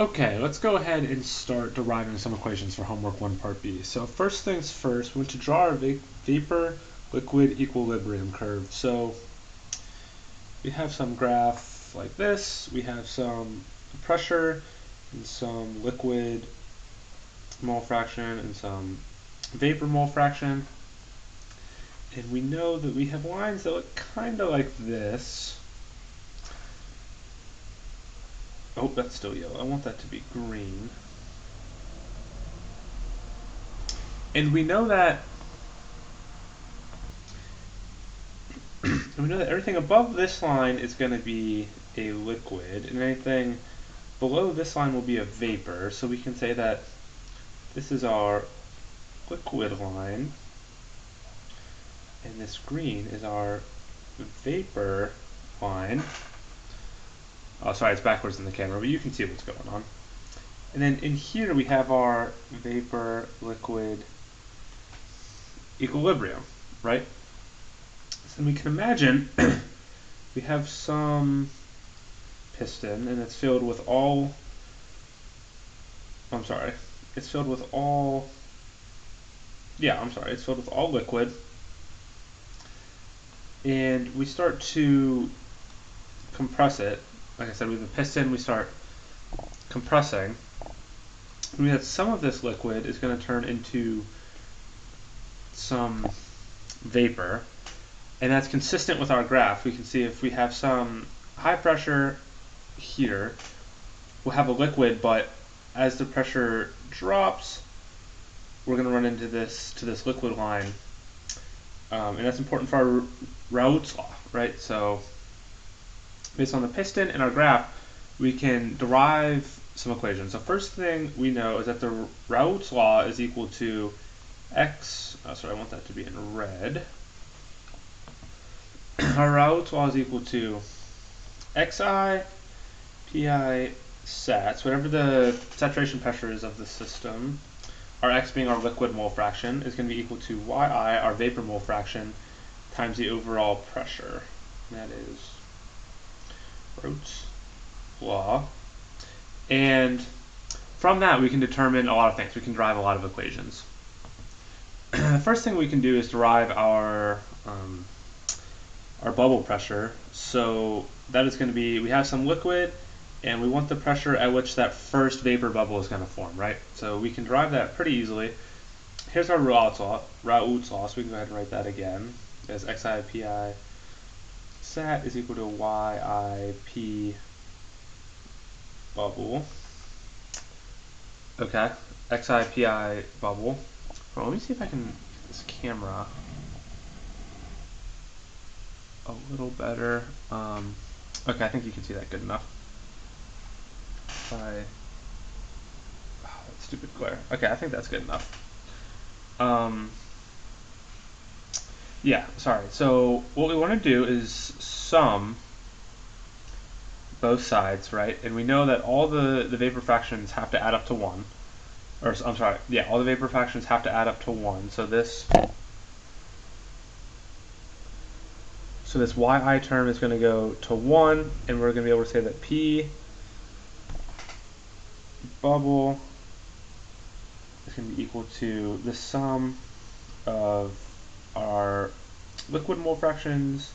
Okay, let's go ahead and start deriving some equations for homework 1 part B. So first things first, we want to draw our vapor liquid equilibrium curve. So we have some graph like this, we have some pressure and some liquid mole fraction and some vapor mole fraction. And we know that we have lines that look kind of like this. Oh, that's still yellow. I want that to be green. And we know that everything above this line is going to be a liquid, and anything below this line will be a vapor. So we can say that this is our liquid line, and this green is our vapor line. Oh, sorry, it's backwards in the camera, but you can see what's going on. And then in here we have our vapor liquid equilibrium, right? So we can imagine we have some piston and it's filled with all, it's filled with all liquid, and we start to compress it. Like I said, with the piston we start compressing. We have some of this liquid is going to turn into some vapor, and that's consistent with our graph. We can see if we have some high pressure here, we'll have a liquid, but as the pressure drops, we're going to run into this liquid line, and that's important for our Raoult's law, right? So based on the piston and our graph, we can derive some equations. So first thing we know is that the Raoult's law is equal to x, I want that to be in red. Our Raoult's law is equal to xi pi sats, whatever the saturation pressure is of the system, our x being our liquid mole fraction, is going to be equal to yi, our vapor mole fraction, times the overall pressure. That is Raoult's law. And from that we can determine a lot of things. We can derive a lot of equations. The first thing we can do is derive our bubble pressure. So that is going to be, we have some liquid and we want the pressure at which that first vapor bubble is going to form, right? So we can derive that pretty easily. Here's our Raoult's law, so we can go ahead and write that again as xi pi sat is equal to yi p bubble. Okay, xi pi bubble. Well, let me see if I can get this camera a little better. Okay, I think you can see that good enough. That stupid glare. Okay, I think that's good enough. Yeah, sorry. So what we want to do is sum both sides, right? And we know that all the vapor fractions have to add up to 1. Or, all the vapor fractions have to add up to 1. So this yi term is going to go to 1, and we're going to be able to say that P bubble is going to be equal to the sum of our liquid mole fractions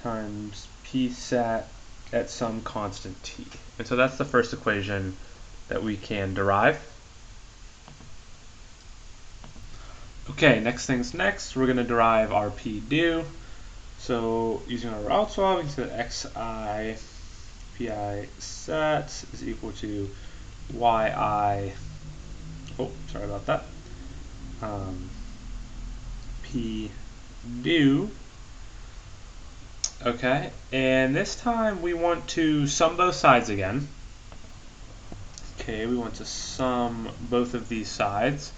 times P sat at some constant T. And so that's the first equation that we can derive. Okay, next things next, we're going to derive our P due. So using our Raoult's law, we can say that xi pi sat is equal to yi, P due. Okay, and this time we want to sum both sides again. Okay, we want to sum both of these sides,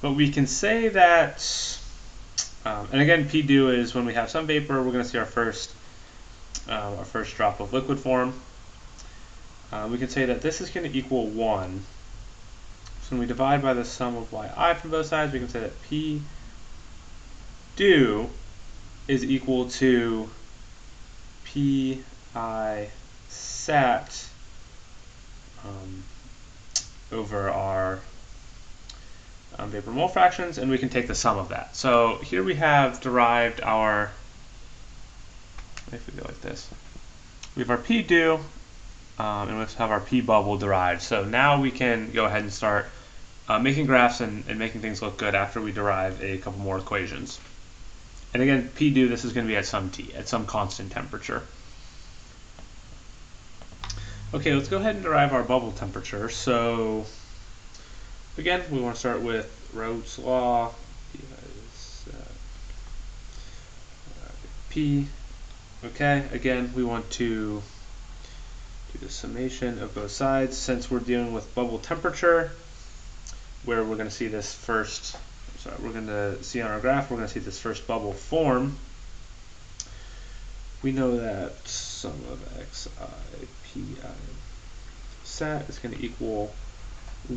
but we can say that, and again, P due is when we have some vapor, we're going to see our first drop of liquid form. We can say that this is going to equal 1. So when we divide by the sum of yi from both sides, we can say that P due is equal to Pi sat over our vapor mole fractions, and we can take the sum of that. So here we have derived our, if we go like this, we have our P do, and we have our P bubble derived. So now we can go ahead and start making graphs and making things look good after we derive a couple more equations. And again, P do, this is going to be at some T, at some constant temperature. Okay, let's go ahead and derive our bubble temperature. So again, we want to start with Raoult's law. P. Okay, again, we want to do the summation of both sides. Since we're dealing with bubble temperature, where we're going to see this first, we're going to see on our graph, we're going to see this first bubble form. We know that sum of xi pi sat is going to equal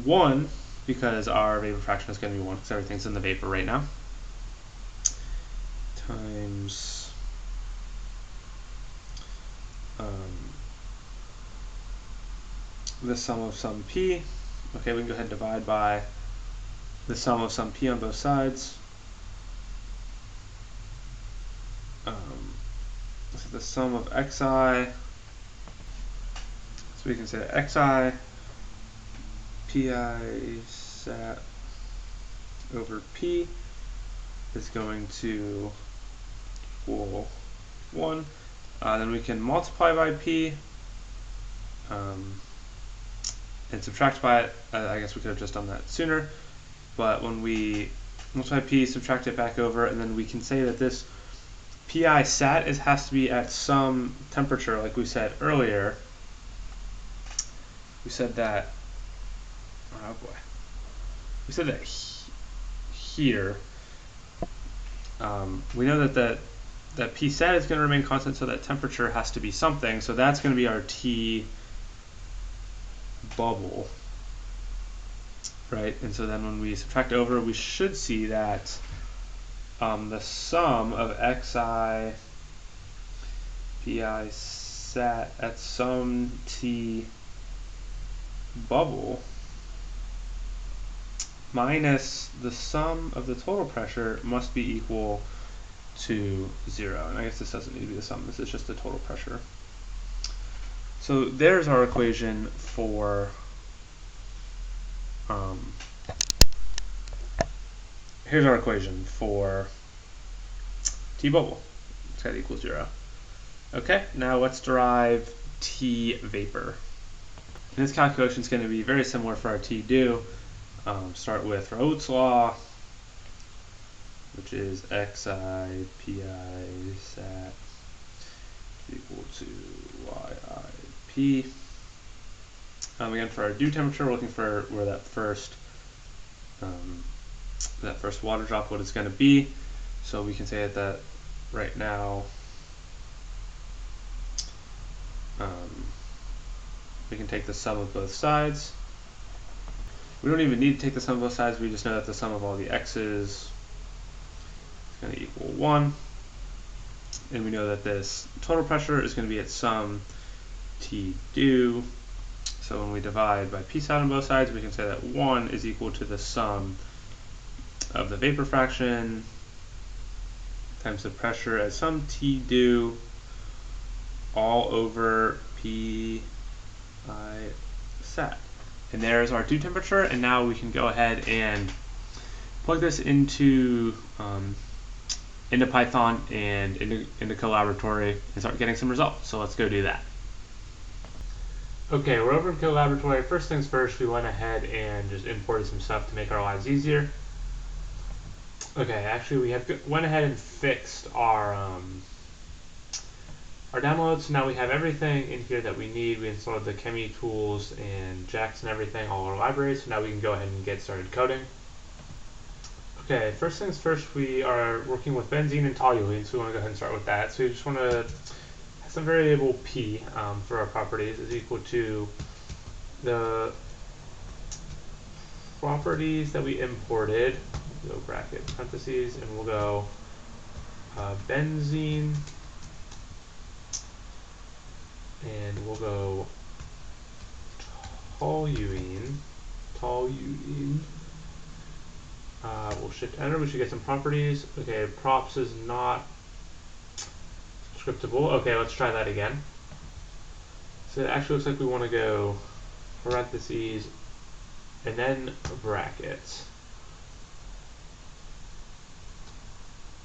1, because our vapor fraction is going to be 1, because everything's in the vapor right now, times the sum of some p. Okay, we can go ahead and divide by the sum of some p on both sides. So the sum of xi, so we can say that xi pi sat over p is going to equal 1. Then we can multiply by p and subtract by it. I guess we could have just done that sooner, but when we multiply p, subtract it back over, and then we can say that this pi sat has to be at some temperature, like we said earlier. We said that, oh boy, we said that here. We know that P sat is going to remain constant, so that temperature has to be something. So that's going to be our T bubble, right? And so then when we subtract over, we should see that the sum of xi pi sat at some T bubble minus the sum of the total pressure must be equal to 0. And I guess this doesn't need to be the sum, this is just the total pressure. So there's our equation for here's our equation for T bubble. It's got to equal 0. Okay, now let's derive T vapor. And this calculation is going to be very similar for our T do. Start with Raoult's law, which is xi pi sat equal to yi p. Again, for our due temperature, we're looking for where that first water droplet is going to be. So we can say that right now we can take the sum of both sides. We don't even need to take the sum of both sides, we just know that the sum of all the x's is going to equal 1. And we know that this total pressure is going to be at some T do. So when we divide by P sat on both sides, we can say that 1 is equal to the sum of the vapor fraction times the pressure at some T do all over P I sat. And there's our due temperature, and now we can go ahead and plug this into Python and into Collaboratory and start getting some results. So let's go do that. Okay, we're over in Collaboratory. First things first, we went ahead and just imported some stuff to make our lives easier. Okay, actually went ahead and fixed our downloads. So now we have everything in here that we need. We installed the Chemi tools and Jax and everything, all our libraries. So now we can go ahead and get started coding. Okay, first things first, we are working with benzene and toluene, so we want to go ahead and start with that. So we just want to have some variable P for our properties is equal to the properties that we imported. We'll go bracket parentheses, and we'll go benzene, and we'll go toluene. We'll shift enter. We should get some properties. Okay, props is not scriptable. Okay, let's try that again. So it actually looks like we want to go parentheses and then brackets.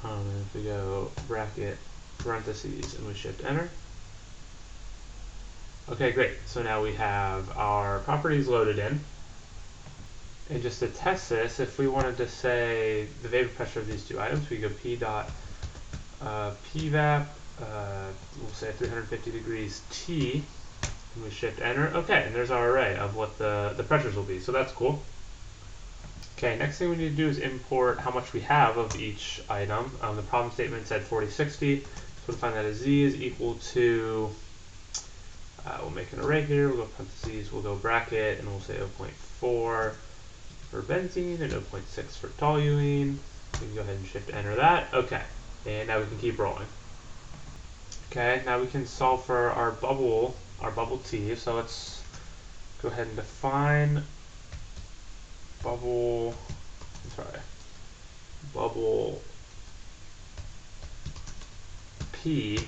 And if we go bracket parentheses and we shift enter. Okay, great. So now we have our properties loaded in. And just to test this, if we wanted to say the vapor pressure of these two items, we go p dot pvap, we'll say 350 degrees T, and we shift enter. Okay, and there's our array of what the pressures will be, so that's cool. Okay, next thing we need to do is import how much we have of each item. The problem statement said 4060, so we'll find that as z is equal to, we'll make an array here, we'll go parentheses, we'll go bracket, and we'll say 0.4 for benzene and 0.6 for toluene. We can go ahead and shift enter that. Okay, and now we can keep rolling. Okay, now we can solve for our bubble T. So let's go ahead and define bubble P.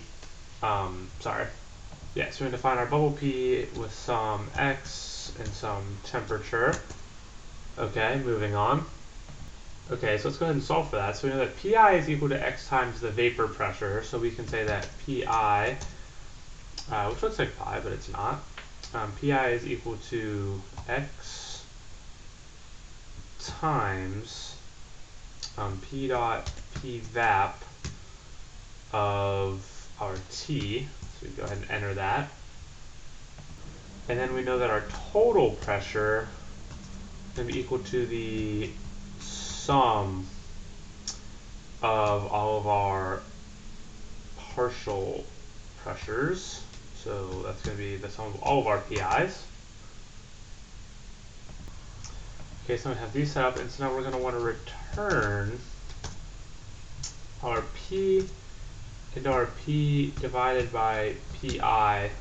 Yeah, so we're going to define our bubble P with some X and some temperature. Okay, moving on. Okay, so let's go ahead and solve for that. So we know that Pi is equal to X times the vapor pressure. So we can say that Pi, which looks like pi, but it's not. Pi is equal to X times P dot Pvap of our T. So we go ahead and enter that. And then we know that our total pressure is going to be equal to the sum of all of our partial pressures. So that's going to be the sum of all of our PIs. Okay, so we have these set up, and so now we're going to want to return our P into our P divided by PI,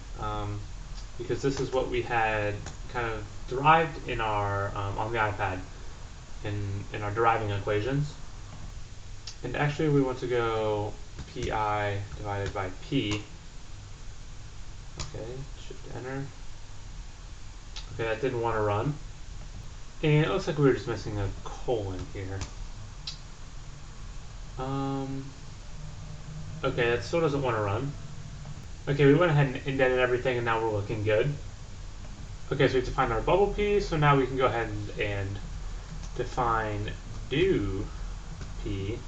because this is what we had kind of derived in our on the iPad in our deriving equations. And actually we want to go PI divided by P. Okay, shift enter. Okay, that didn't want to run. And it looks like we were just missing a colon here. Okay, that still doesn't want to run. Okay, we went ahead and indented everything, and now we're looking good. Okay, so we have to find our bubble P, so now we can go ahead and define do P.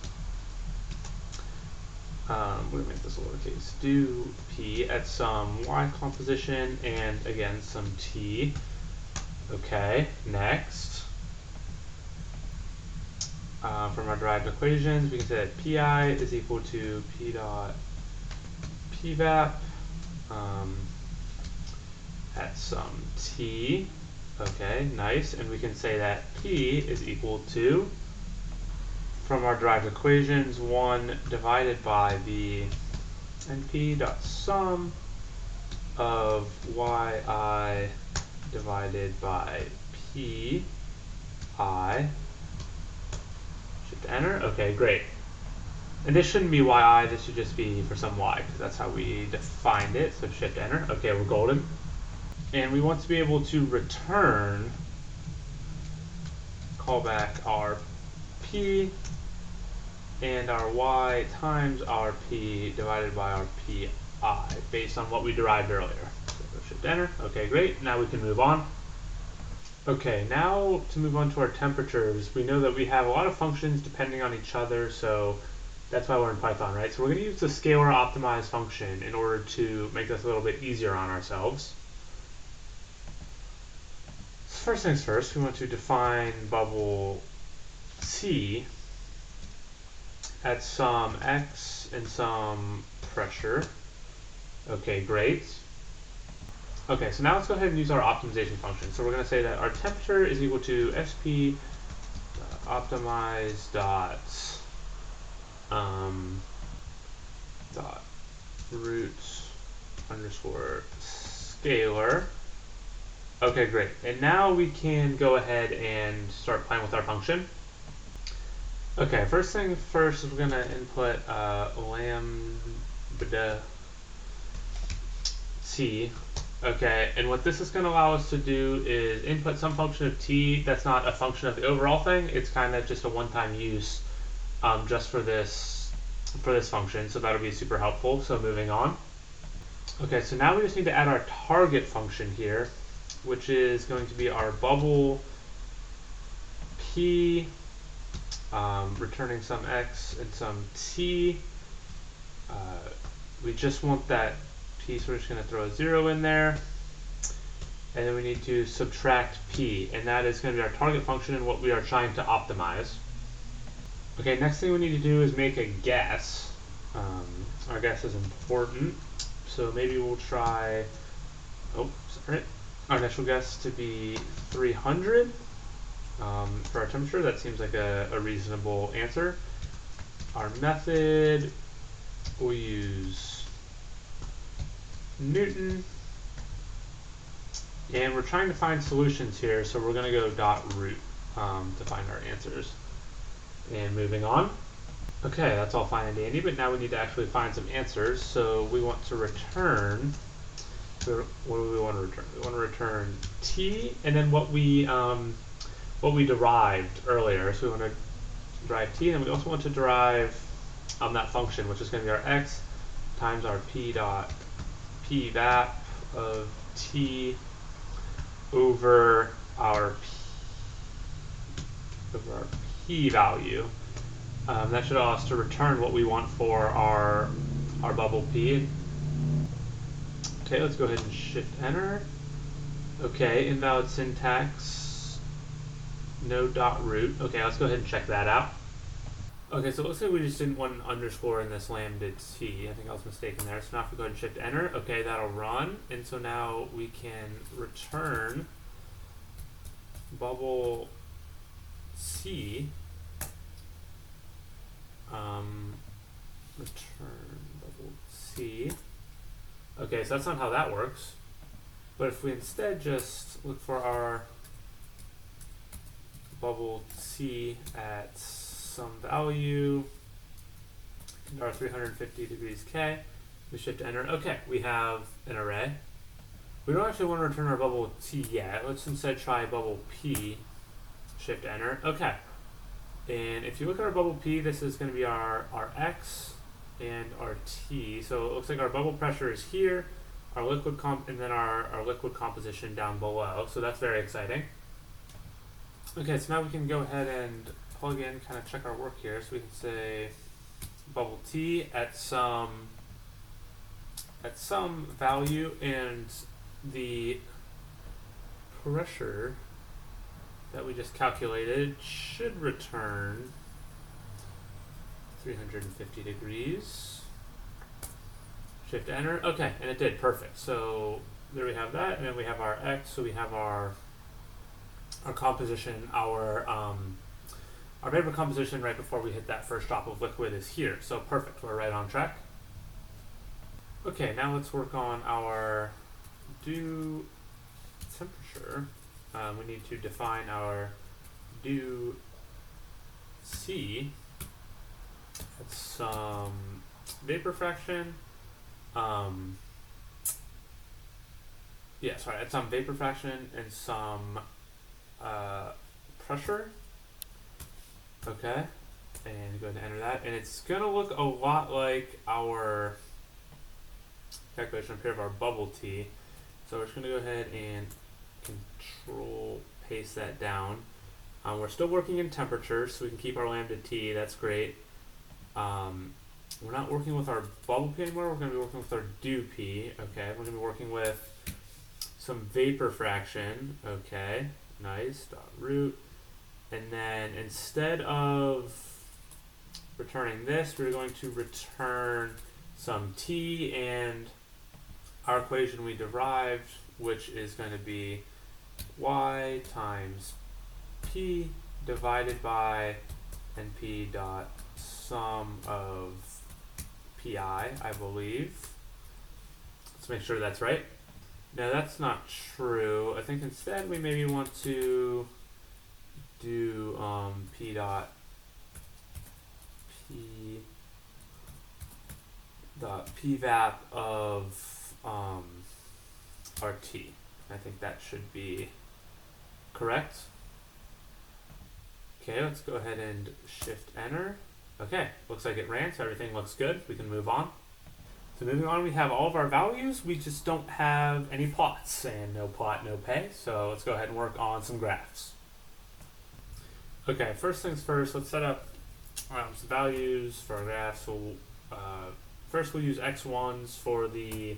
We're going to make this lowercase. Do P at some Y composition and, again, some T. Okay, next. From our derived equations, we can say that Pi is equal to P dot Pvap at some T. Okay, nice. And we can say that P is equal to, from our derived equations, 1 divided by the NP dot sum of yi divided by pi. Shift enter. Okay, great. And this shouldn't be yi, this should just be for some y, because that's how we defined it. So shift enter. Okay, we're golden. And we want to be able to return, call back our p and our y times our p divided by our pi based on what we derived earlier. So shift enter. Okay, great. Now we can move on. Okay, now to move on to our temperatures, we know that we have a lot of functions depending on each other, so that's why we're in Python, right? So we're going to use the scalar optimize function in order to make this a little bit easier on ourselves. First things first, we want to define bubble T at some X and some pressure. Okay, great. Okay, so now let's go ahead and use our optimization function. So we're going to say that our temperature is equal to sp optimize dot root underscore scalar. Okay, great. And now we can go ahead and start playing with our function. Okay, first thing first is we're going to input lambda t. Okay, and what this is going to allow us to do is input some function of t that's not a function of the overall thing. It's kind of just a one-time use just for this function. So that'll be super helpful. So moving on. Okay, so now we just need to add our target function here, which is going to be our bubble p, returning some x and some t. We just want that p, so we're just going to throw a 0 in there. And then we need to subtract p, and that is going to be our target function and what we are trying to optimize. Okay, next thing we need to do is make a guess. Our guess is important, so maybe we'll try, our initial guess to be 300 for our temperature. That seems like a reasonable answer. Our method, we'll use Newton, and we're trying to find solutions here, so we're going to go .root to find our answers. And moving on. Okay, that's all fine and dandy, but now we need to actually find some answers. So we want to return, what do we want to return? We want to return t, and then what we derived earlier. So we want to derive t, and we also want to derive that function, which is going to be our x times our p vap of t over our p value. That should allow us to return what we want for our bubble p. Okay, let's go ahead and shift enter. Okay, invalid syntax, no .root. Okay, let's go ahead and check that out. Okay, so it looks like we just didn't want an underscore in this lambda t. I think I was mistaken there. So now if we go ahead and shift enter, okay, that'll run. And so now we can return bubble c. Return bubble c. Okay, so that's not how that works. But if we instead just look for our bubble c at some value, our 350 degrees K, we shift enter. Okay, we have an array. We don't actually want to return our bubble t yet. Let's instead try bubble p, shift enter. Okay. And if you look at our bubble p, this is going to be our x and our t. So it looks like our bubble pressure is here, our liquid and then our liquid composition down below. So that's very exciting. Okay, so now we can go ahead and plug in, kind of check our work here. So we can say bubble t at some value, and the pressure that we just calculated should return 350 degrees. Shift enter. Okay, and it did. Perfect. So there we have that, and then we have our x. So we have our composition, our vapor composition right before we hit that first drop of liquid is here. So perfect. We're right on track. Okay, now let's work on our due temperature. We need to define our due C at some vapor fraction. At some vapor fraction and some pressure. Okay, and go ahead and enter that. And it's going to look a lot like our calculation up here of our bubble T. So we're just going to go ahead and control paste that down. We're still working in temperature, so we can keep our lambda T. That's great. We're not working with our bubble P anymore. We're going to be working with our due P. Okay, we're going to be working with some vapor fraction. Okay, nice. .root. And then instead of returning this, we're going to return some T and our equation we derived, which is going to be y times P divided by NP dot sum of PI, I believe. Let's make sure that's right. No, that's not true. I think instead we maybe want to do p dot p dot pvap of rt. I think that should be correct. Okay, let's go ahead and shift enter. Okay, looks like it ran, so everything looks good. We can move on. So moving on, we have all of our values. We just don't have any plots, and no plot, no pay. So let's go ahead and work on some graphs. Okay, first things first, let's set up some values for our graphs. So first we'll use x1s for the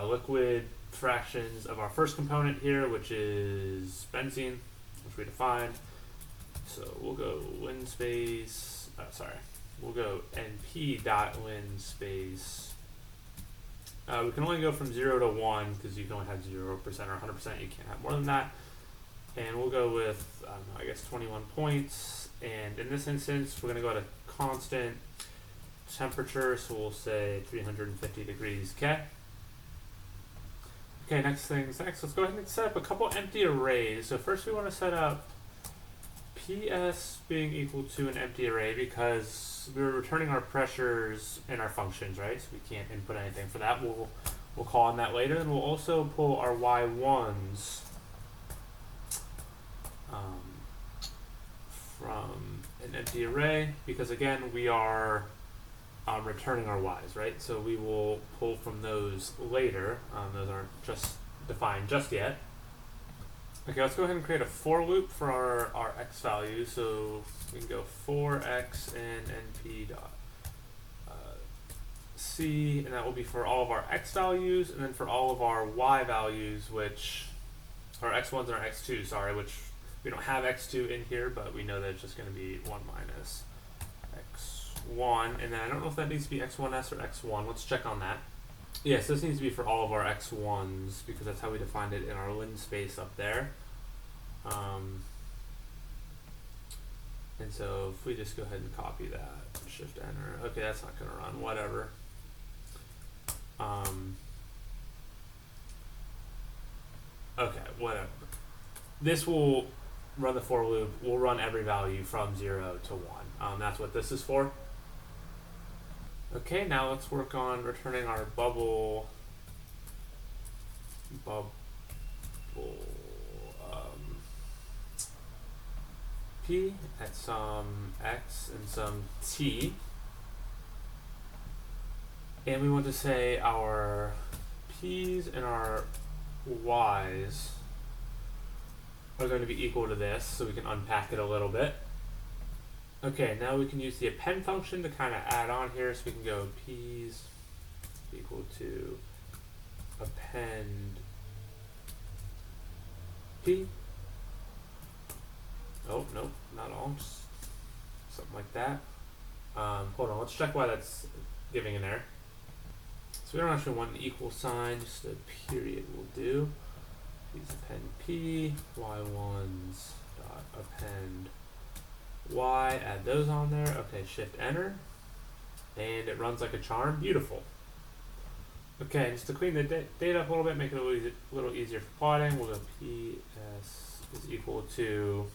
liquid fractions of our first component here, which is benzene, which we defined. So we'll go win space, we'll go np dot win space. We can only go from 0 to 1 because you can only have 0% or 100%. You can't have more than that. And we'll go with, I guess 21 points. And in this instance, we're going to go at a constant temperature. So we'll say 350 degrees K. Okay, next, let's go ahead and set up a couple empty arrays. So first we want to set up PS being equal to an empty array because we're returning our pressures in our functions, right? So we can't input anything for that. We'll call on that later. And we'll also pull our Y1s from an empty array because again we are returning our Y's, right? So we will pull from those later. Those aren't just defined just yet. Okay, let's go ahead and create a for loop for our x values. So we can go for x and np dot c, and that will be for all of our x values, and then for all of our y values, which are x1s and our x2s, sorry, which we don't have x2 in here, but we know that it's just going to be 1 minus x1, and then I don't know if that needs to be x1s or x1. Let's check on that. Yes, this needs to be for all of our x1s because that's how we defined it in our lin space up there. And so if we just go ahead and copy that, shift enter, okay, that's not going to run, whatever. Okay, whatever. This will run the for loop. We'll run every value from 0 to 1. That's what this is for. Okay, now let's work on returning our bubble p at some x and some t. And we want to say our p's and our y's are going to be equal to this, so we can unpack it a little bit. Okay, now we can use the append function to kind of add on here, so we can go p's equal to append p. Oh, nope, not all, just something like that. Hold on, let's check why that's giving an error. So we don't actually want an equal sign, just a period will do. Please append p, y1s dot append y, add those on there. Okay, shift enter, and it runs like a charm. Beautiful. Okay, just to clean the data up a little bit, make it a little easier for plotting, we'll go ps is equal to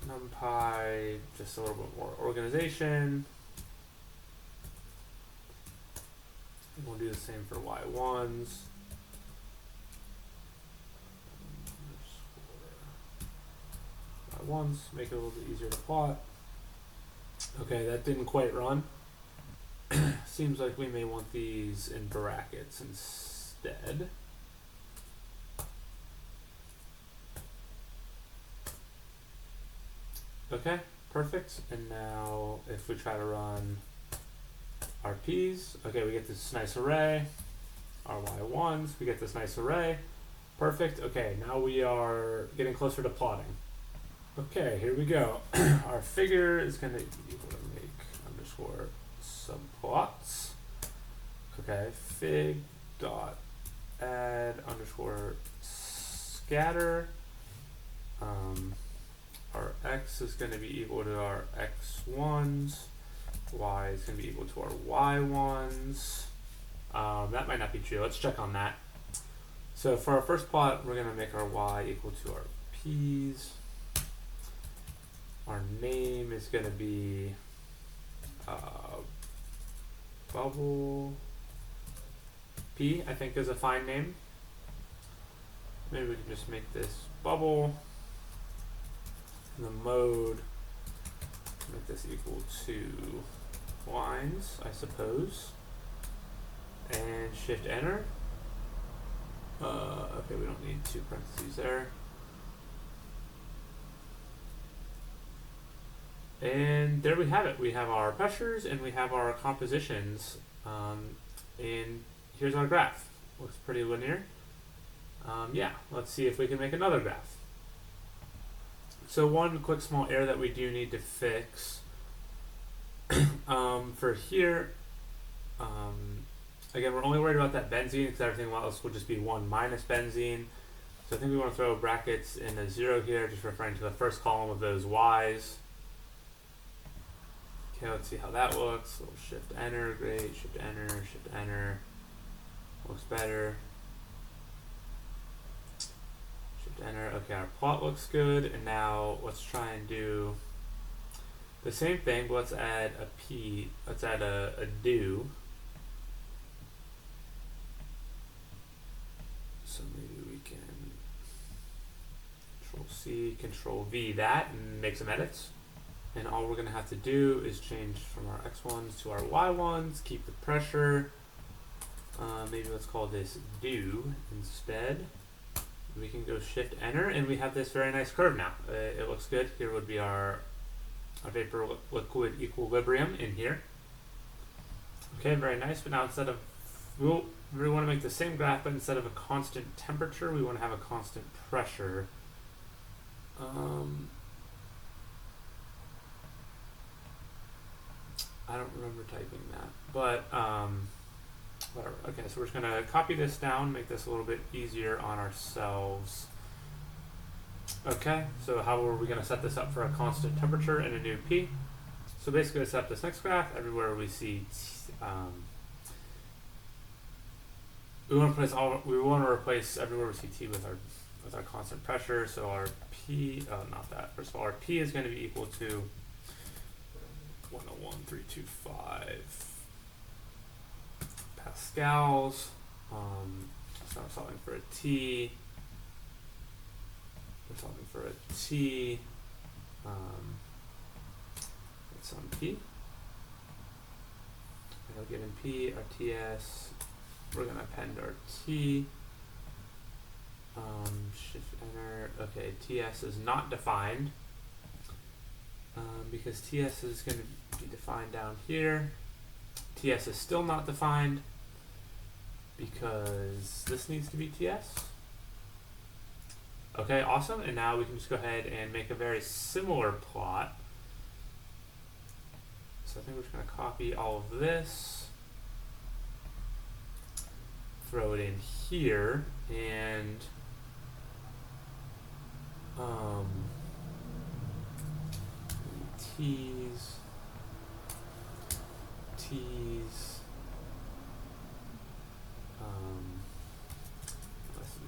numpy, just a little bit more organization. And we'll do the same for y1s. Y1s, make it a little bit easier to plot. Okay, that didn't quite run. Seems like we may want these in brackets instead. Okay, perfect. And now if we try to run our p's, okay, we get this nice array. Our y1s, we get this nice array. Perfect. Okay, now we are getting closer to plotting. Okay, here we go. Our figure is going to equal to make underscore subplots. Okay, fig dot add underscore scatter. Our x is going to be equal to our x1s. y is going to be equal to our y1s. That might not be true. Let's check on that. So for our first plot, we're going to make our y equal to our p's. Our name is going to be bubble p, I think is a fine name. Maybe we can just make this bubble. And the mode, make this equal to lines, I suppose. And shift enter. Okay, we don't need two parentheses there. And there we have it. We have our pressures and we have our compositions. And here's our graph. Looks pretty linear. Yeah, let's see if we can make another graph. So one quick small error that we do need to fix. For here, again, we're only worried about that benzene because everything else will just be 1 minus benzene. So I think we want to throw brackets in a 0 here, just referring to the first column of those y's. Okay, let's see how that looks. We'll shift enter, great, shift enter. Looks better. Shift enter. Okay, our plot looks good, and now let's try and do the same thing, but let's add a p, let's add a do. So maybe we can Control C, Control V that, and make some edits. And all we're going to have to do is change from our x1s to our y1s, keep the pressure. Maybe let's call this do instead. We can go shift enter, and we have this very nice curve now. It looks good. Here would be our vapor liquid equilibrium in here. Okay, very nice. But now instead of, we want to make the same graph, but instead of a constant temperature, we want to have a constant pressure. I don't remember typing that, but whatever. Okay, so we're just going to copy this down, make this a little bit easier on ourselves. Okay, so how are we going to set this up for a constant temperature and a new P? So basically, to set up this next graph, everywhere we see, we want to replace everywhere we see T with our constant pressure. So our P, not that. First of all, our P is going to be equal to 101.325 pascals. So I'm solving for a T. We're solving for a T. It's on P. I'll give in P, our TS. We're going to append our T. Shift enter. Okay, TS is not defined. Because TS is going to be defined down here. TS is still not defined because this needs to be TS. Okay, awesome. And now we can just go ahead and make a very similar plot. So I think we're just going to copy all of this, throw it in here, and T's,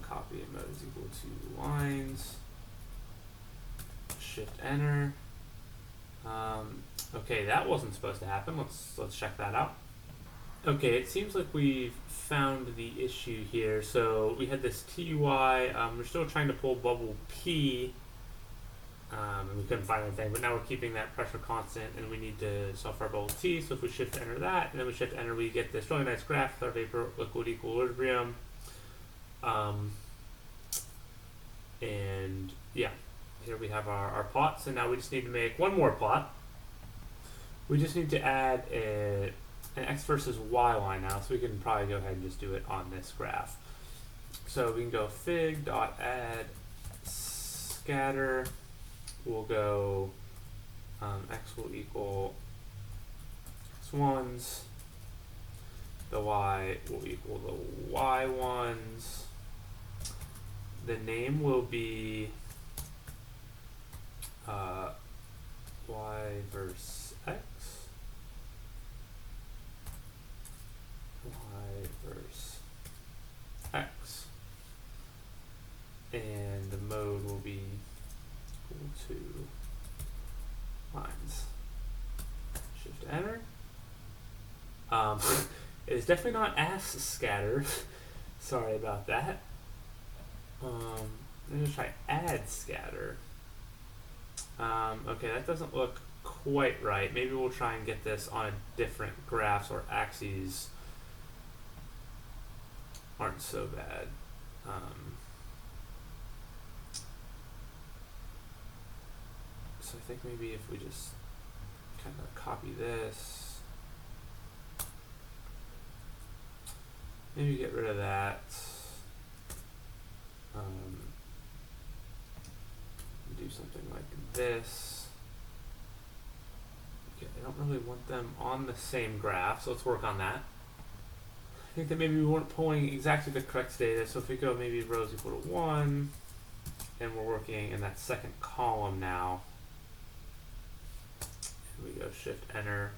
copy and mode is equal to lines, shift enter. Okay, that wasn't supposed to happen. Let's check that out. Okay, it seems like we've found the issue here. So we had this TY, we're still trying to pull bubble P, and we couldn't find anything, but now we're keeping that pressure constant, and we need to solve for our bubble T. So if we shift enter that, and then we shift enter, we get this really nice graph with our vapor liquid equilibrium. And yeah, here we have our plots, and now we just need to make one more plot. We just need to add an x versus y line now, so we can probably go ahead and just do it on this graph. So we can go fig.add scatter. We'll go x will equal x1s. The y will equal the y1s. The name will be y versus x. and the mode will be equal to lines. Shift enter. It's definitely not ass scatter. Sorry about that. Let me just try add scatter. Okay, that doesn't look quite right. Maybe we'll try and get this on a different graph or axes aren't so bad. So I think maybe if we just kind of copy this, maybe get rid of that. Do something like this. Okay, I don't really want them on the same graph, so let's work on that. I think that maybe we weren't pulling exactly the correct data, so if we go maybe rows equal to 1, and we're working in that second column now, and we go shift enter,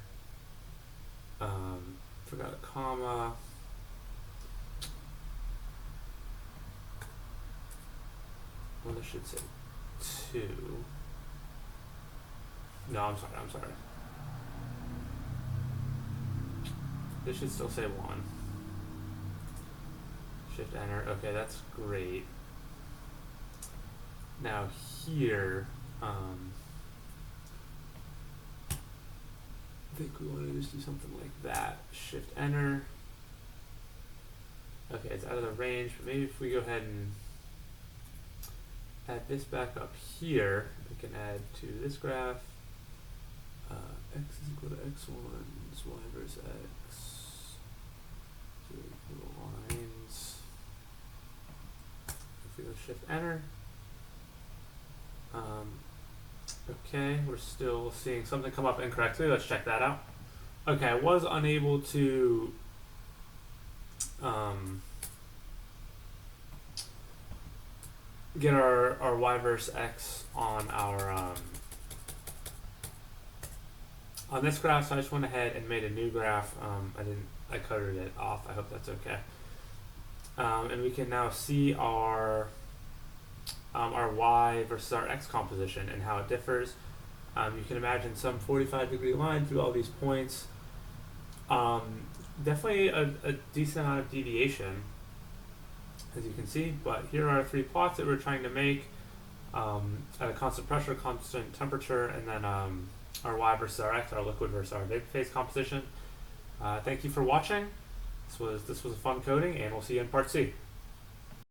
forgot a comma, well this should say 2, no I'm sorry, this should still say 1, shift enter, okay that's great. Now here, I think we want to just do something like that. Shift enter. Okay, it's out of the range, but maybe if we go ahead and add this back up here, we can add to this graph. X is equal to x1, y versus x. So little lines. If we go shift enter. Okay, we're still seeing something come up incorrectly. Let's check that out. Okay, I was unable to get our y versus x on our on this graph, so I just went ahead and made a new graph. I colored it off. I hope that's okay. And we can now see our y versus our x composition and how it differs. You can imagine some 45-degree line through all these points. Definitely a decent amount of deviation, as you can see, but here are our 3 plots that we're trying to make at a constant pressure, constant temperature, and then our y versus our x, our liquid versus our vapor phase composition. Thank you for watching. This was a fun coding, and we'll see you in part C.